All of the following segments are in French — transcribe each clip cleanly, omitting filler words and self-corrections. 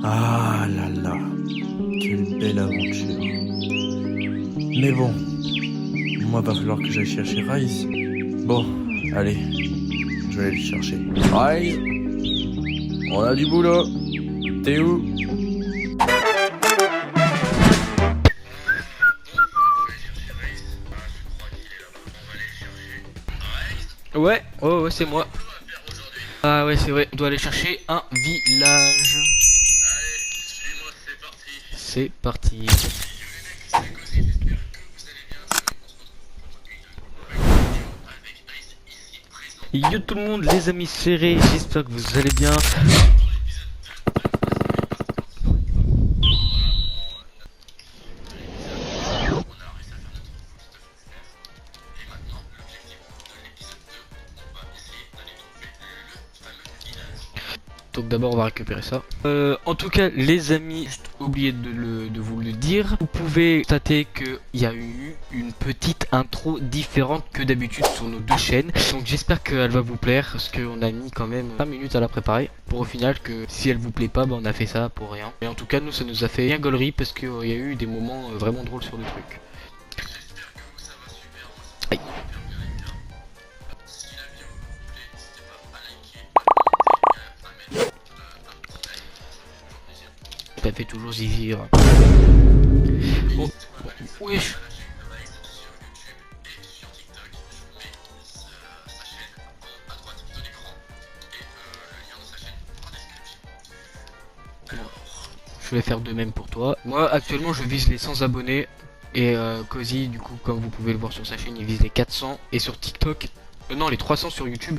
Ah là là, quelle belle aventure. Mais bon, moi va falloir que j'aille chercher Rise. Bon, allez, je vais aller le chercher. Rise, on a du boulot. T'es où? Ouais, c'est moi. Ah ouais, c'est vrai, on doit aller chercher un village. C'est parti. Yo tout le monde, les amis serrés, j'espère que vous allez bien. Donc d'abord on va récupérer ça. En tout cas les amis, juste oublié de vous le dire, vous pouvez constater qu'il y a eu une petite intro différente que d'habitude sur nos deux chaînes. Donc j'espère qu'elle va vous plaire parce qu'on a mis quand même 5 minutes à la préparer. Pour au final que si elle vous plaît pas, bah, on a fait ça pour rien. Et en tout cas nous ça nous a fait bien gaulerie parce qu'il y a eu des moments vraiment drôles sur le truc. Aïe. Ça fait toujours zizir. Oh, wesh. Je vais faire de même pour toi. Moi actuellement je vise les 100 abonnés. Et Cozy du coup comme vous pouvez le voir sur sa chaîne il vise les 400. Et sur TikTok, non les 300 sur YouTube.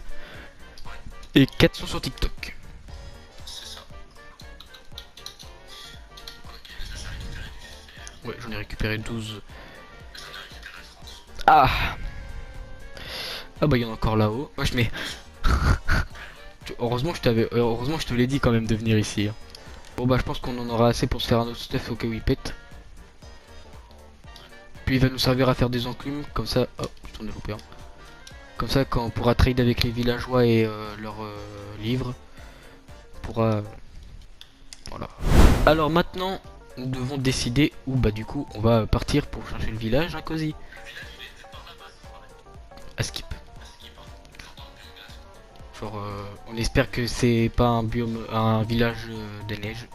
Et 400 sur TikTok. Ouais j'en ai récupéré 12. Ah. Ah bah il y en a encore là-haut. Moi je mets. Heureusement je te l'ai dit quand même de venir ici. Hein. Bon bah je pense qu'on en aura assez pour se faire un autre stuff au cas où il pète. Puis il va nous servir à faire des enclumes, comme ça... Oh, je tourne loupé. Hein. Comme ça quand on pourra trade avec les villageois et leurs livres, on pourra... Voilà. Alors maintenant, nous devons décider où bah du coup on va partir pour chercher le village, hein, Cozy. À skip. Genre, on espère que c'est pas un biome, un village des neiges.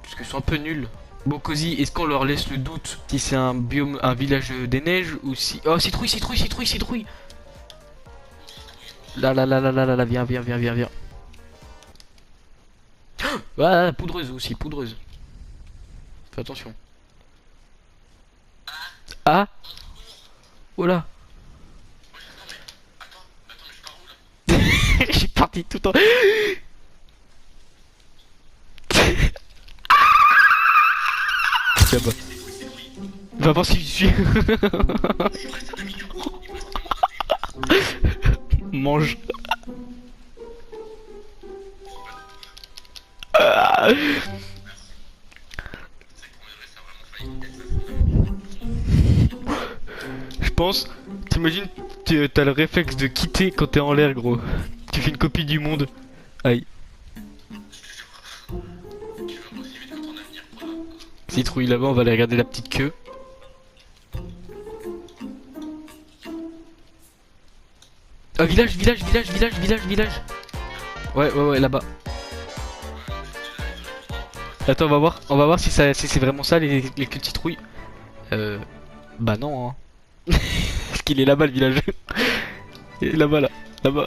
Parce que c'est un peu nul. Bon Cozy, est-ce qu'on leur laisse le doute si c'est un biome, un village des neiges ou si... Oh citrouille, citrouille, citrouille, citrouille. Là, viens, viens, viens, viens, viens. Ah, poudreuse aussi, poudreuse. Fais attention. Ah. Voilà. Je suis parti tout en... Là-bas. Va voir si je suis. Mange. Je pense, t'imagines, t'as le réflexe de quitter quand t'es en l'air, gros. Tu fais une copie du monde. Aïe. Citrouille là-bas, on va aller regarder la petite queue. Ah, village, village, village, village, village, village. Ouais, là-bas. Attends, on va voir si c'est vraiment ça les queues de citrouille. Bah non, hein. Parce qu'il est là-bas le village. Il est là-bas, là-bas.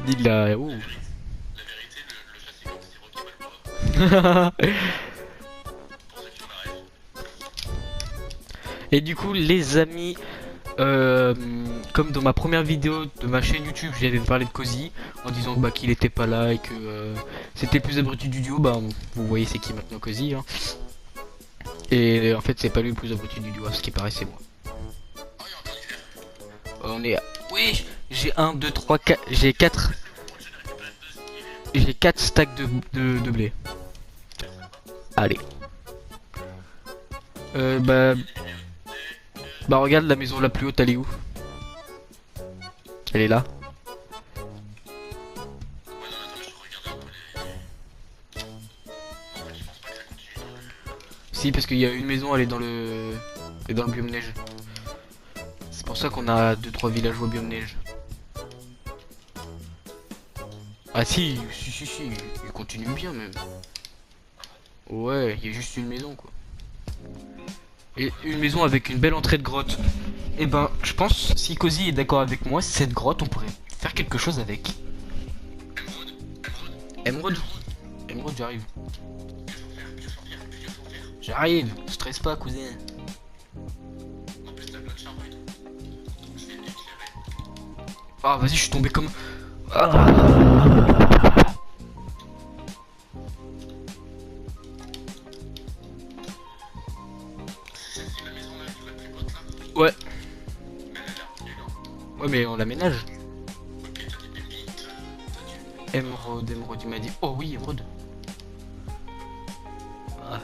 Il a... Oh. Et du coup les amis, comme dans ma première vidéo de ma chaîne YouTube j'avais parlé de Cozy en disant bah, qu'il était pas là et que c'était le plus abruti du duo, bah vous voyez c'est qui maintenant Cozy hein. Et en fait c'est pas lui le plus abruti du duo, ce qui paraît c'est moi. On est... Oui, j'ai 1, 2, 3, 4, j'ai 4. J'ai 4 stacks de blé. Allez. Bah... Bah regarde la maison la plus haute, elle est où? Elle est là. Si, parce qu'il y a une maison, elle est dans le... Elle est dans le biome neige. C'est pour ça qu'on a 2-3 villageois biome neige. Ah si, il continue bien même. Ouais, il y a juste une maison quoi. Et une maison avec une belle entrée de grotte. Et ben, je pense, si Cozy est d'accord avec moi, cette grotte, on pourrait faire quelque chose avec. Émeraude. Émeraude, j'arrive. J'arrive, stresse pas cousin. Ah vas-y, je suis tombé comme... Ah. Ouais. Ouais mais on l'aménage. Émeraude, émeraude, il m'a dit. Oh oui, émeraude. Ah.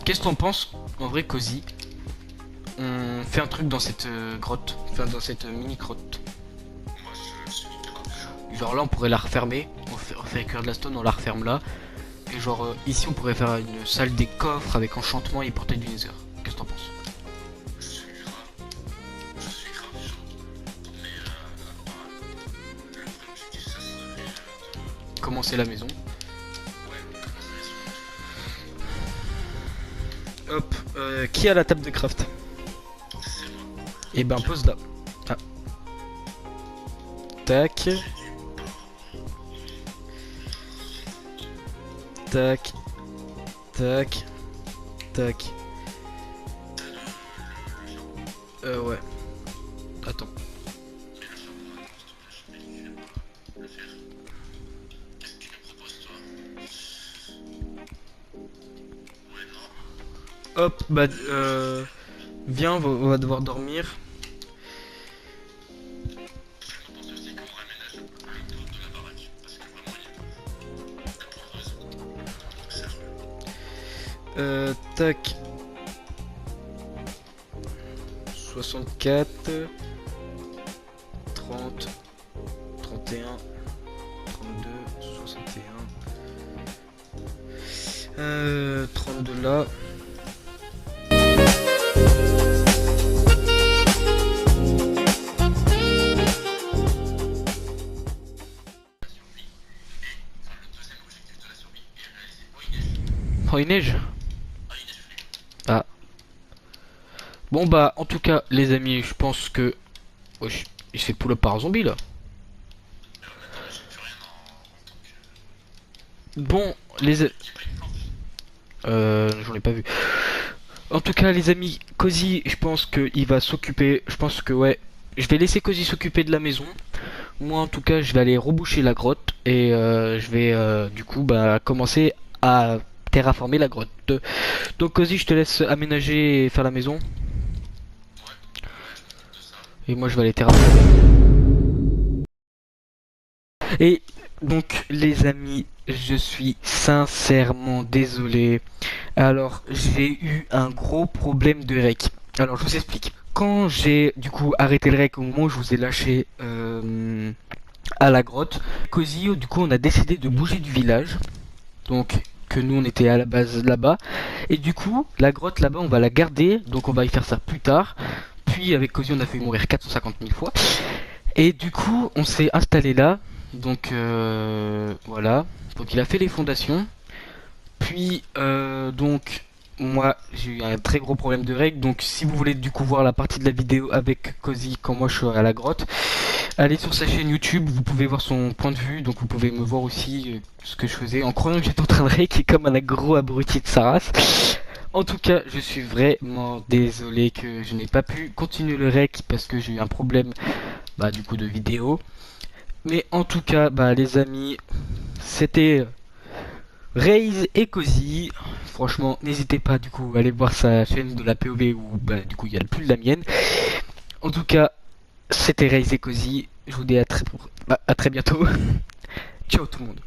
Qu'est-ce que t'en penses, en vrai, Cozy? On fait un truc dans cette grotte, enfin dans cette mini grotte. Genre là, on pourrait la refermer. On fait cuire de la stone, on la referme là. Et genre ici, on pourrait faire une salle des coffres avec enchantement et portail du Nether. Qu'est-ce que t'en penses? Commencer la maison. Hop, qui a la table de craft? Et ben pose là. Ah. Tac. Tac. Tac. Tac. Ouais. Attends. Hop, bah viens, on va devoir dormir. Tac. 64 30 31 32 61 32 là. Oh, il neige. Ah. Bon bah en tout cas les amis, je pense que... Wesh, il se fait pull up par un zombie là. Bon les... J'en ai pas vu. En tout cas les amis, Cozy, je pense qu'il va s'occuper... Je pense que ouais, je vais laisser Cozy s'occuper de la maison. Moi en tout cas je vais aller reboucher la grotte. Et je vais du coup bah commencer à terraformer la grotte. Donc Cozy, je te laisse aménager et faire la maison. Et moi je vais aller terraformer. Et donc les amis, je suis sincèrement désolé. Alors j'ai eu un gros problème de rec. Alors je vous explique. Quand j'ai du coup arrêté le rec au moment où je vous ai lâché à la grotte, Cozy, du coup on a décidé de bouger du village. Donc que nous on était à la base là-bas. Et du coup la grotte là-bas on va la garder. Donc on va y faire ça plus tard. Puis avec Cozy on a fait mourir 450 000 fois. Et du coup on s'est installé là. Donc voilà. Donc il a fait les fondations. Puis donc moi j'ai eu un très gros problème de règles. Donc si vous voulez du coup voir la partie de la vidéo avec Cozy quand moi je serai à la grotte, allez sur sa chaîne YouTube, vous pouvez voir son point de vue. Donc vous pouvez me voir aussi ce que je faisais en croyant que j'étais en train de règle comme un gros abruti de sa race. En tout cas, je suis vraiment désolé que je n'ai pas pu continuer le rec parce que j'ai eu un problème du coup de vidéo. Mais en tout cas, les amis, c'était Raze et Cozy. Franchement, n'hésitez pas du coup à aller voir sa chaîne de la POV où du coup il y a le plus de la mienne. En tout cas, c'était Raze et Cozy. Je vous dis à très bientôt. Ciao tout le monde.